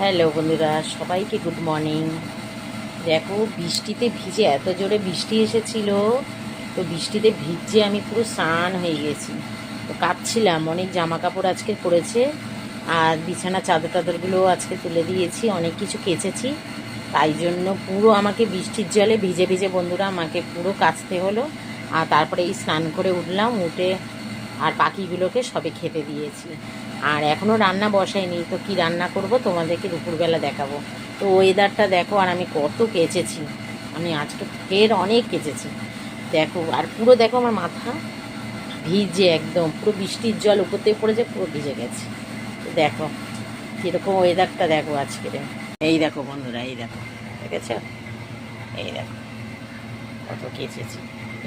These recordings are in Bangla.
হ্যালো বন্ধুরা, সবাইকে গুড মর্নিং। দেখো, বৃষ্টিতে ভিজে, এত জোরে বৃষ্টি এসেছিল, তো বৃষ্টিতে ভিজে আমি পুরো স্নান হয়ে গেছি। তো কাঁপছিলাম, অনেক জামা কাপড় আজকে পড়েছে, আর বিছানা চাদর টাদরগুলো আজকে তুলে দিয়েছি, অনেক কিছু কেচেছি। তাই জন্য পুরো আমাকে বৃষ্টির জলে ভিজে ভিজে বন্ধুরা আমাকে পুরো কাচতে হলো। আর তারপরে এই স্নান করে উঠলাম, উঠে আর পাখিগুলোকে সবে খেতে দিয়েছি। আর এখনও রান্না বসাইনি, তো কি রান্না করব তোমাদেরকে দুপুরবেলা দেখাবো। তো ওয়েদারটা দেখো, আর আমি কত কেচেছি, আমি আজকে ফের অনেক কেচেছি দেখো। আর পুরো দেখো আমার মাথা ভিজে, একদম পুরো বৃষ্টির জল উপর থেকে পড়েছে, পুরো ভিজে গেছে। তো দেখো কীরকম ওয়েদারটা দেখো আজকের। এই দেখো বন্ধুরা, এই দেখো, দেখেছ? এই দেখো কত কেচেছি।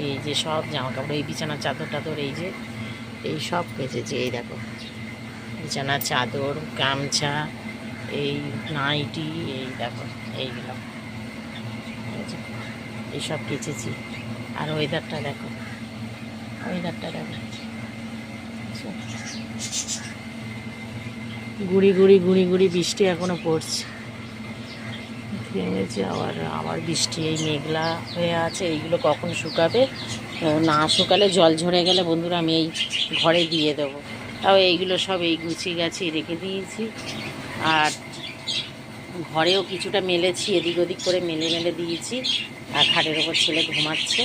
এই যে সব জামা কাপড়, এই বিছানার চাদর টাদর, এই যে এই সব কেচেছি। এই দেখো বিছানার চাদর, গামছা, এই নাইটি, এই দেখো এইগুলো, এইসব কেচেছি। আর ওয়েদারটা দেখো, ওয়েদারটা দেখো, গুড়ি গুড়ি গুড়ি গুড়ি বৃষ্টি এখনো পড়ছে, থেমেছে আবার আবার বৃষ্টি। এই মেঘলা হয়ে আছে, এইগুলো কখন শুকাবে? না শুকালে, জল ঝরে গেলে বন্ধুরা আমি এই ঘরে দিয়ে দেবো। তাও এইগুলো সব এই গুছিয়ে গাছি রেখে দিয়েছি। আর ঘরেও কিছুটা মেলেছি, এদিক ওদিক করে মেলে মেলে দিয়েছি। আর খাটের ওপর ছেলে ঘুমাচ্ছে,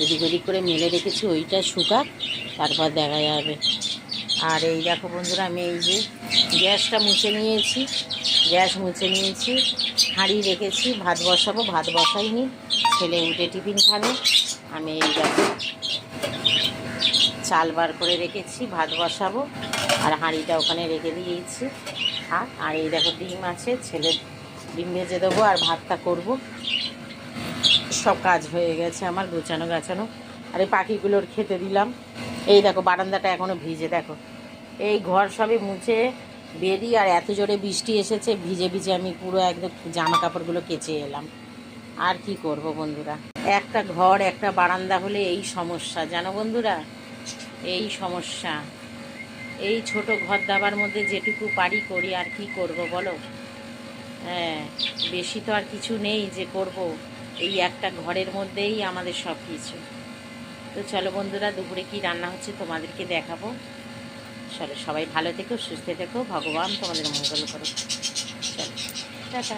এদিক ওদিক করে মেলে রেখেছি, ওইটা শুকাক, তারপর দেখা যাবে। আর এই দেখো বন্ধুরা, আমি এই যে গ্যাসটা মুছে নিয়েছি, গ্যাস মুছে নিয়েছি, হাঁড়ি রেখেছি, ভাত বসাবো, ভাত বসাইনি, ছেলে উঠে টিফিন খাবে। আমি এই দেখো চাল বার করে রেখেছি, ভাত বসাবো, আর হাঁড়িটা ওখানে রেখে দিয়েছি। আর এই দেখো ডিম আছে, ছেলে ডিম ভেজে দেবো আর ভাতটা করব। সব কাজ হয়ে গেছে আমার, গোছানো গাছানো। আর এই পাখিগুলোর খেতে দিলাম। এই দেখো বারান্দাটা এখনও ভিজে, দেখো এই ঘর সবই মুছে বেরিয়ে, আর এত জোরে বৃষ্টি এসেছে, ভিজে ভিজে আমি পুরো একদম জামা কাপড়গুলো কেচে এলাম। আর কি করব বন্ধুরা, একটা ঘর একটা বারান্দা হলে এই সমস্যা, জানো বন্ধুরা, এই সমস্যা। এই ছোট ঘর দাবার মধ্যে যেটুকু পারি করি, আর কি করব বলো? হ্যাঁ, বেশি তো আর কিছু নেই যে করব, এই একটা ঘরের মধ্যেই আমাদের সব কিছু। তো চলো বন্ধুরা, দুপুরে কি রান্না হচ্ছে তোমাদেরকে দেখাবো। চলো, সবাই ভালো থেকো, সুস্থ থেকো, ভগবান তোমাদের মঙ্গল করো। চলো, টাটা।